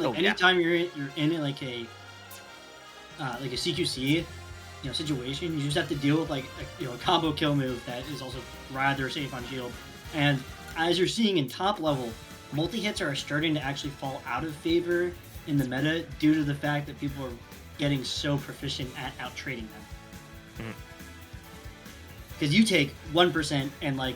and like anytime you're in like a CQC, situation, you just have to deal with like a combo kill move that is also rather safe on shield. And as you're seeing in top level, multi-hits are starting to actually fall out of favor in the meta due to the fact that people are getting so proficient at out-trading them. Because you take 1% and like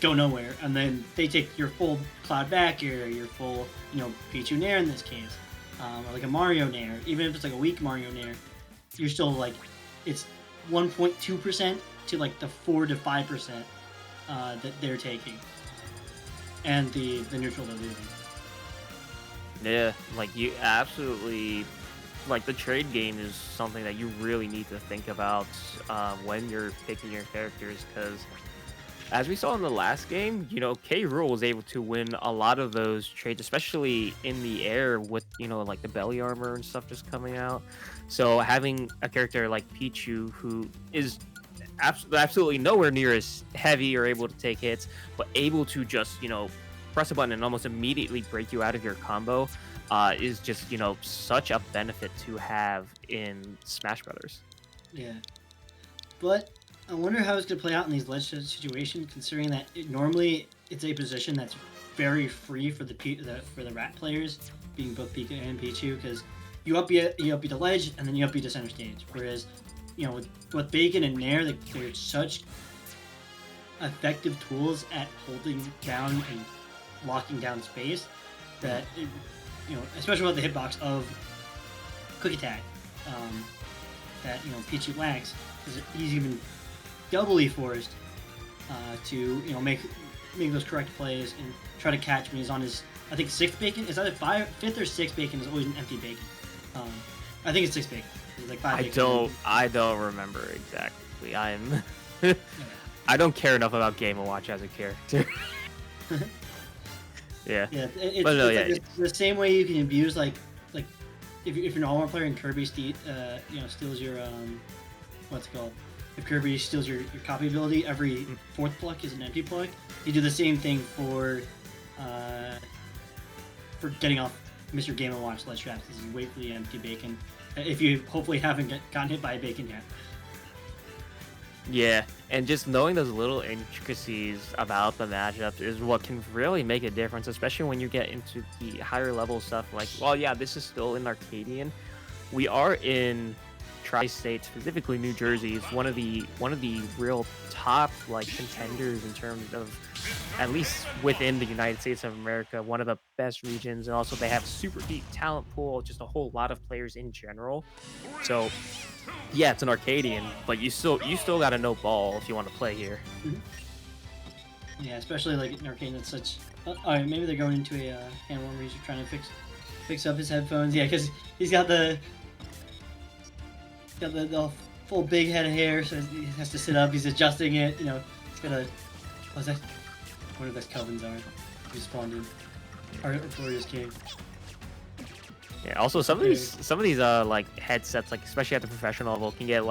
go nowhere, and then they take your full Cloud back, your full, Pichu Nair in this case, or like a Mario Nair. Even if it's like a weak Mario Nair, you're still like, it's 1.2% to like the 4 to 5% that they're taking, and the neutral they're losing. Yeah, like you absolutely, like the trade game is something that you really need to think about when you're picking your characters, because as we saw in the last game, K. Rool was able to win a lot of those trades, especially in the air with, like the belly armor and stuff just coming out. So having a character like Pichu, who is absolutely nowhere near as heavy or able to take hits, but able to just, press a button and almost immediately break you out of your combo, is just, such a benefit to have in Smash Brothers. Yeah. But I wonder how it's going to play out in these ledge situations, considering that normally it's a position that's very free for the rat players, being both Pika and Pichu, because you upbeat the ledge and then you upbeat the center stage. Whereas, with Bacon and Nair, they're such effective tools at holding down and locking down space that, especially with the hitbox of Quick Attack, that Pichu lacks, he's even doubly forced to make those correct plays and try to catch when he's on his, I think, 6th bacon. Is that fifth or 6th bacon is always an empty bacon. I think it's 6th bacon. It's like 5 bacon. I don't remember exactly. I don't care enough about Game & Watch as a character. Yeah. Yeah, it's the same way you can abuse like if you're an all-round player and Kirby steals your what's it called? If Kirby steals your copy ability, every 4th pluck is an empty pluck. You do the same thing for getting off Mr. Game & Watch ledge traps. Is you wait for the empty bacon. If you hopefully haven't gotten hit by a bacon yet. Yeah, and just knowing those little intricacies about the matchups is what can really make a difference, especially when you get into the higher level stuff. Like, well, yeah, this is still in Arcadian. We are in Tri-State, specifically New Jersey. It's one of the real top contenders in terms of, at least within the United States of America, one of the best regions. And also they have super deep talent pool, just a whole lot of players in general. So yeah, it's an Arcadian, but you still got to know ball if you want to play here. Yeah, especially in Arcadian, it's such. Alright, maybe they're going into a hand warmer. He's trying to fix up his headphones. Yeah, because he's got the full big head of hair, so he has to sit up. He's adjusting it. He's got a. What's that? One of those Hugg1es are. He spawned in. Artorias King. Yeah. Also, some of these headsets, especially at the professional level, can get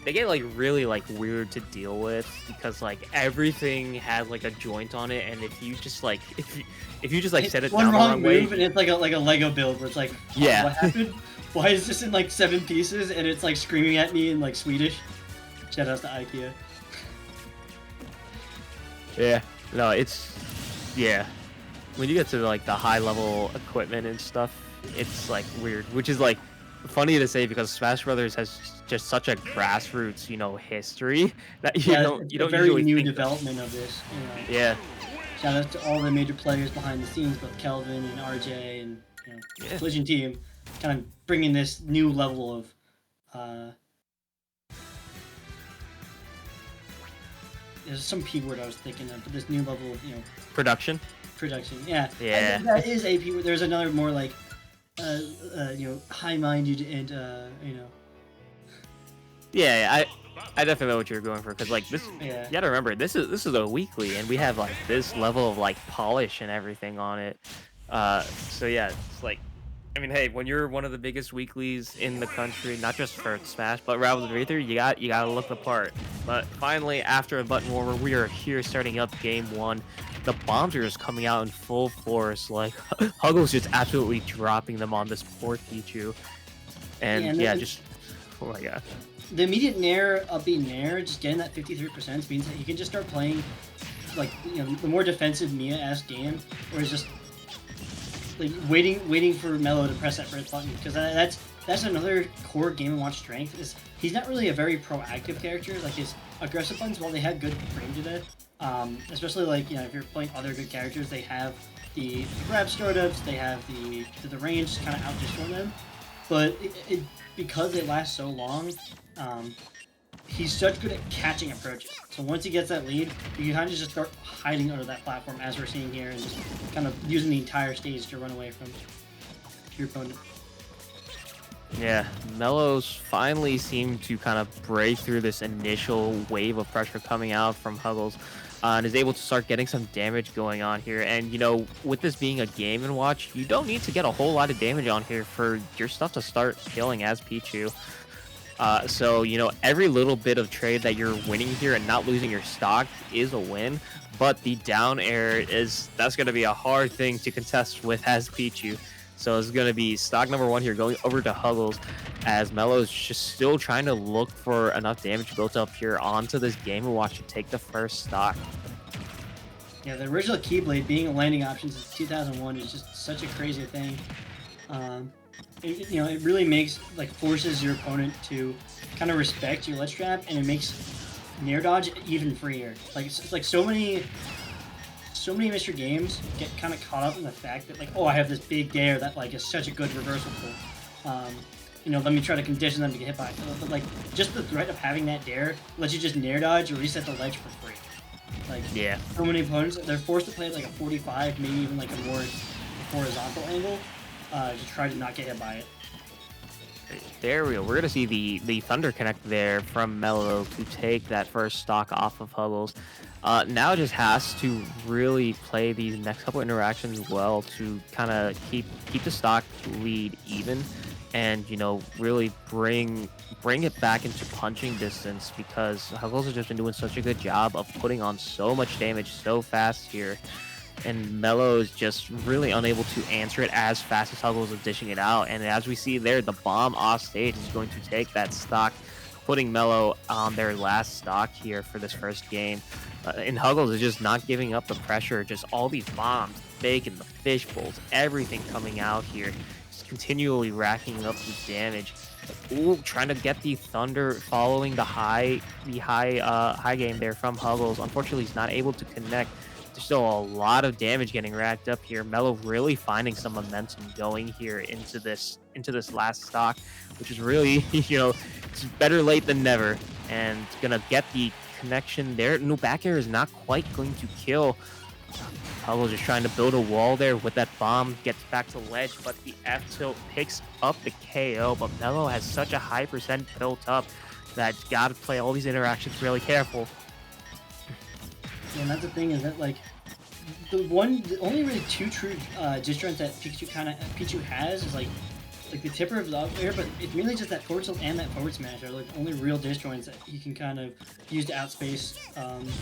they get really weird to deal with, because everything has a joint on it, and if you just if you just set it down the wrong way, and it's like a Lego build where it's like, yeah, what happened? Why is this in 7 pieces and it's screaming at me in Swedish? Shout out to IKEA. Yeah. No, yeah. When you get to the high level equipment and stuff, it's weird, which is funny to say, because Smash Brothers has just such a grassroots history that you don't very usually new think development of this. Yeah. Shout out to all the major players behind the scenes, both Kelvin and RJ and Collision team, kind of bringing this new level of there's some P word I was thinking of, but this new level of production. Yeah. Yeah. That is a P word. There's another more high-minded and Yeah, I definitely know what you're going for, because this. Yeah. You gotta remember, this is a weekly, and we have this level of polish and everything on it. So yeah, it's I mean, hey, when you're one of the biggest weeklies in the country, not just for Smash, but Rivals of Aether, you gotta look the part. But finally, after a button warmer, we are here starting up Game 1. the bombs are just coming out in full force. Like Hugg1es just absolutely dropping them on this poor Pichu. And yeah, just oh my god. The immediate nair of being nair, just getting that 53% means that you can just start playing like the more defensive Mia-esque game, where it's just like waiting for Mellow to press that red button, because that's another core Game & Watch strength. Is he's not really a very proactive character. Like his aggressive buttons, while they had good range of it, especially like if you're playing other good characters, they have the grab startups, they have the range to kind of out destroy them, but because it lasts so long, he's such good at catching approaches. So once he gets that lead, you can kind of just start hiding under that platform, as we're seeing here, and just kind of using the entire stage to run away from your opponent. Yeah, Mellow's finally seemed to kind of break through this initial wave of pressure coming out from Hugg1es, and is able to start getting some damage going on here. And with this being a Game & Watch, you don't need to get a whole lot of damage on here for your stuff to start killing as Pichu. So every little bit of trade that you're winning here and not losing your stock is a win, but the down air that's going to be a hard thing to contest with as Pichu. So it's going to be stock number 1 here, going over to Hugg1es, as Mellow is just still trying to look for enough damage built up here onto this Game & Watch to take the first stock. Yeah, the original Keyblade being a landing option since 2001 is just such a crazy thing. It really forces your opponent to kind of respect your ledge trap, and it makes nair dodge even freer. It's like so many Mr. Games get kind of caught up in the fact that I have this big dare that is such a good reversal pull. Let me try to condition them to get hit by it. But just the threat of having that dare lets you just nair dodge or reset the ledge for free. Yeah. So many opponents, they're forced to play at a 45, maybe even a more horizontal angle, to try to not get hit by it. There we go. We're going to see the Thunder Connect there from Mellow to take that first stock off of Hugg1es. Now just has to really play these next couple interactions well to kind of keep the stock lead even, and really bring it back into punching distance, because Hugg1es has just been doing such a good job of putting on so much damage so fast here. And Mellow is just really unable to answer it as fast as Hugg1es is dishing it out. And as we see there, the bomb off stage is going to take that stock, putting Mellow on their last stock here for this first game. And Hugg1es is just not giving up the pressure. Just all these bombs, bacon, the fish bowls, everything coming out here, just continually racking up the damage. Ooh, trying to get the Thunder following the high game there from Hugg1es. Unfortunately, he's not able to connect. There's still a lot of damage getting racked up here. Mellow really finding some momentum going here into this last stock, which is really, it's better late than never, and gonna get the connection there. No, back air is not quite going to kill. Hugg1es just trying to build a wall there with that bomb, gets back to ledge, but the F tilt picks up the KO. But Mellow has such a high percent built up that gotta play all these interactions really careful. Yeah, and that's the thing, is that the only really two true disjoints that Pichu has is the tipper of the up air, but it's really just that forward tilt and that forward smash are the only real disjoints that he can kind of use to outspace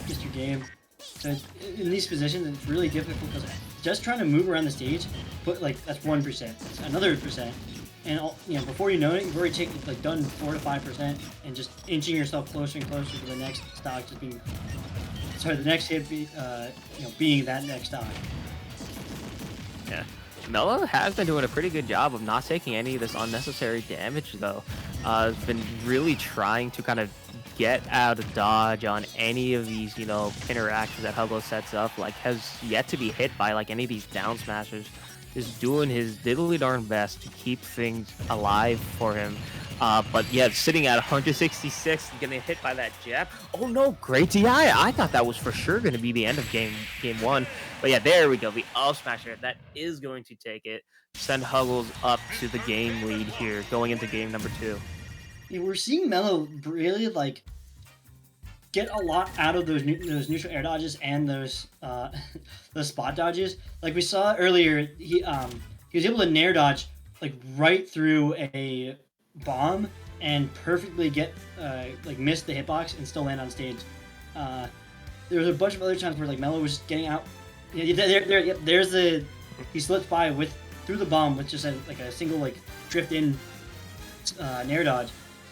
Mr. Game. So in these positions, it's really difficult, because just trying to move around the stage, but that's 1%, that's another percent, and before you know it, you've already taken done 4 to 5%, and just inching yourself closer and closer to the next stock, just being. Sorry, the next hit being that next stock. Yeah. Mellow has been doing a pretty good job of not taking any of this unnecessary damage, though. Has been really trying to kind of get out of dodge on any of these, interactions that Hugg1es sets up. Has yet to be hit by any of these down smashers. Just doing his diddly darn best to keep things alive for him. But yeah, sitting at 166 and getting hit by that jab. Oh no, great DI. I thought that was for sure going to be the end of game 1. But yeah, there we go. The up smasher, that is going to take it. Send Hugg1es up to the game lead here, going into game number 2. Yeah, we're seeing Mellow really get a lot out of those neutral air dodges and those spot dodges. We saw earlier, he was able to nair dodge right through a bomb and perfectly get miss the hitbox and still land on stage. There was a bunch of other times where Mellow was getting out Yeah, there's the he slips by through the bomb with just like a single like drift in nair dodge,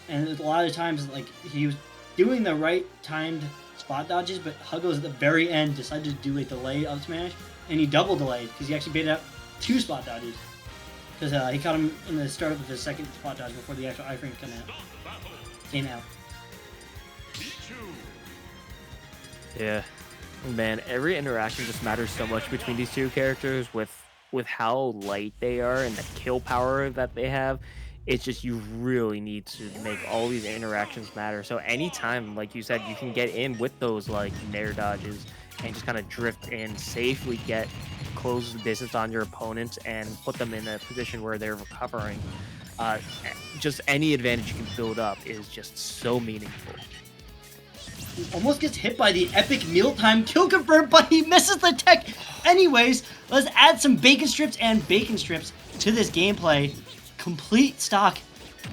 and a lot of times like he was doing the right timed spot dodges, but Hugg1es at the very end decided to do a delay up smash, and he double delayed because he actually baited out 2 spot dodges because he caught him in the startup of his second spot dodge before the actual iframe came out. Yeah, man, every interaction just matters so much between these two characters with how light they are and the kill power that they have. It's just you really need to make all these interactions matter. So anytime, like you said, you can get in with those like nair dodges and just kind of drift in, safely close the distance on your opponents and put them in a position where they're recovering. Just any advantage you can build up is just so meaningful. He almost gets hit by the epic mealtime kill confirm, but he misses the tech. Anyways, let's add some bacon strips to this gameplay. Complete stock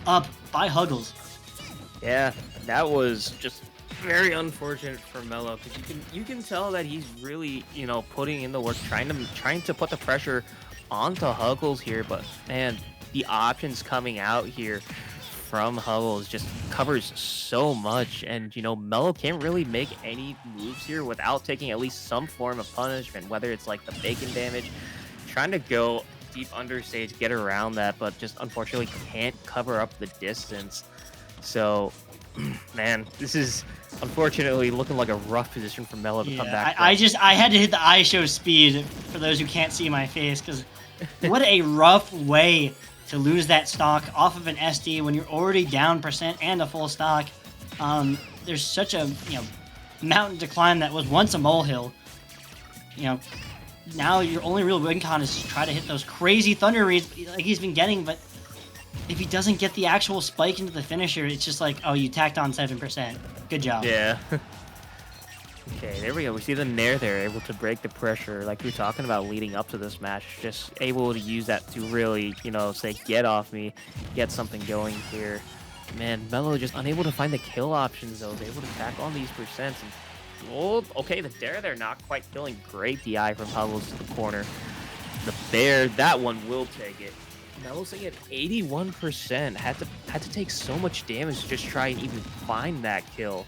up by Hugg1es. Yeah, that was just very unfortunate for Mellow because you can tell that he's really putting in the work, trying to put the pressure onto Hugg1es here. But man, the options coming out here from Hugg1es just covers so much, and Mellow can't really make any moves here without taking at least some form of punishment, whether it's like the bacon damage, trying to go deep understage, get around that, but just unfortunately can't cover up the distance. So man, this is unfortunately looking like a rough position for Mellow to come back from. I had to hit the eye show speed for those who can't see my face, because what a rough way to lose that stock off of an SD when you're already down percent and a full stock. There's such a mountain to climb that was once a molehill. Now your only real win con is to try to hit those crazy thunder reads like he's been getting, but if he doesn't get the actual spike into the finisher, it's just like, oh, you tacked on 7%. Good job. Yeah. Okay, there we go. We see the nair there, able to break the pressure like we were talking about leading up to this match. Just able to use that to really, say, get off me, get something going here. Man, Mellow just unable to find the kill options, though. He's able to tack on these percents. And, oh, okay, the dare there not quite killing. Great DI from Hugg1es to the corner. The bear, that one will take it. Mellow's sitting at 81%. Had to take so much damage to just try and even find that kill.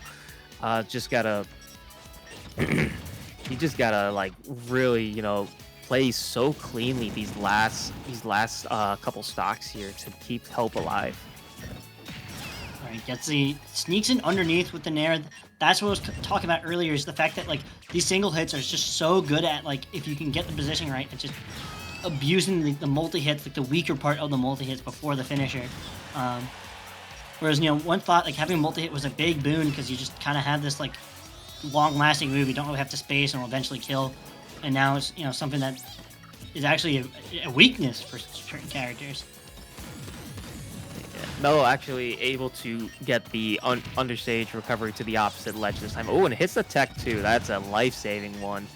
Just gotta... he just gotta like really play so cleanly these last couple stocks here to keep hope alive. All right, sneaks in underneath with the nair. That's what I was talking about earlier, is the fact that like these single hits are just so good at, like, if you can get the position right, it's just abusing the multi hits, like the weaker part of the multi hits before the finisher. Whereas one thought like having a multi hit was a big boon because you just kind of have this like long-lasting move you don't really have to space and will eventually kill, and now it's something that is actually a weakness for certain characters. Yeah. Mellow actually able to get the understage recovery to the opposite ledge this time. Oh, and hits the tech too. That's a life-saving one.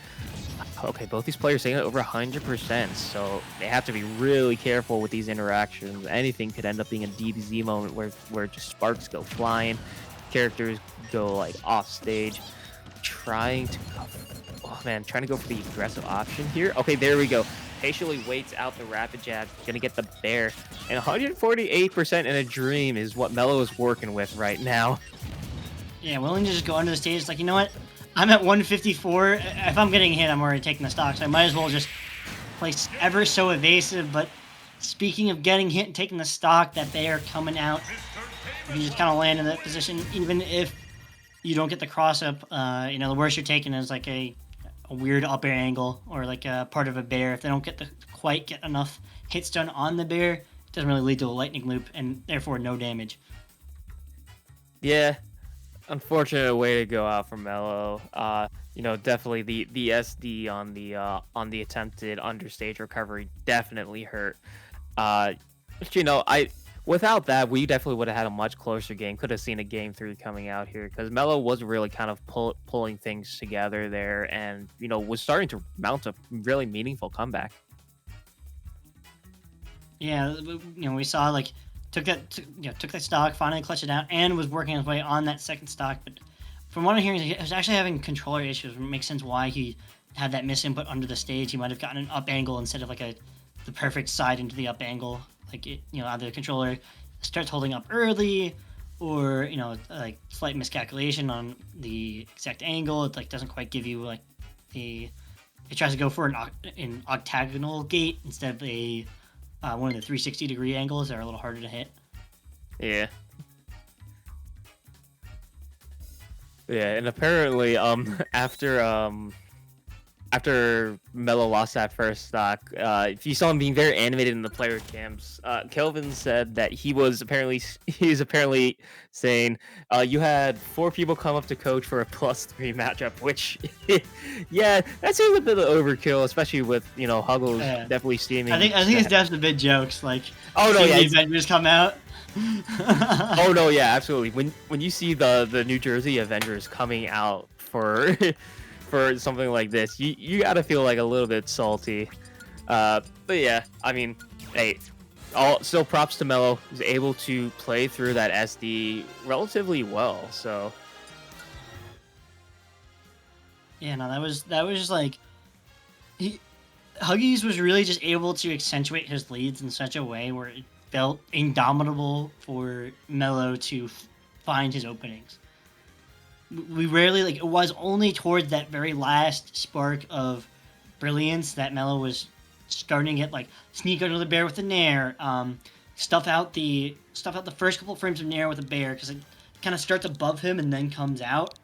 Okay, both these players saying over 100%, so they have to be really careful with these interactions. Anything could end up being a DBZ moment where just sparks go flying, characters go like off stage. Trying to go for the aggressive option here. Okay, there we go. Patiently waits out the rapid jab. Gonna get the bear. And 148% in a dream is what Mellow is working with right now. Yeah, willing to just go under the stage. It's like, you know what? I'm at 154. If I'm getting hit, I'm already taking the stock. So I might as well just play ever so evasive. But speaking of getting hit and taking the stock, that bear coming out, you just kind of land in that position, even if you don't get the cross up. The worst you're taking is like a weird up air angle or like a part of a bear. If they don't quite get enough hits done on the bear, it doesn't really lead to a lightning loop and therefore no damage. Yeah, unfortunate way to go out for Mellow. Definitely the SD on the attempted understage recovery definitely hurt. Without that, we definitely would have had a much closer game. Could have seen a game 3 coming out here because Mellow was really kind of pulling things together there, and was starting to mount a really meaningful comeback. Yeah, we saw like took that stock, finally clutched it out, and was working his way on that second stock. But from what I'm hearing, he was actually having controller issues. It makes sense why he had that misinput under the stage, he might have gotten an up angle instead of like the perfect side into the up angle. Like either the controller starts holding up early, or like slight miscalculation on the exact angle. It like doesn't quite give you like it tries to go for an octagonal gate instead of one of the 360-degree angles that are a little harder to hit. Yeah. Yeah, and apparently, after Mellow lost that first stock, if you saw him being very animated in the player cams, Kelvin said that he was apparently saying, you had 4 people come up to coach for a +3 matchup, which, yeah, that seems a bit of overkill, especially with Hugg1es definitely steaming. I think it's definitely big jokes like. Oh no, yeah, the Avengers come out. Oh no, yeah, absolutely. When you see the New Jersey Avengers coming out for for something like this, you gotta feel like a little bit salty. But yeah, I mean, hey, still props to Mellow, who's able to play through that SD relatively well. So yeah, no, that was just like Hugg1es was really just able to accentuate his leads in such a way where it felt indomitable for Mellow to find his openings. We rarely, like, it was only towards that very last spark of brilliance that Mellow was starting it, like, sneak under the bear with the nair, stuff out the first couple of frames of nair with a bear, because it kind of starts above him and then comes out.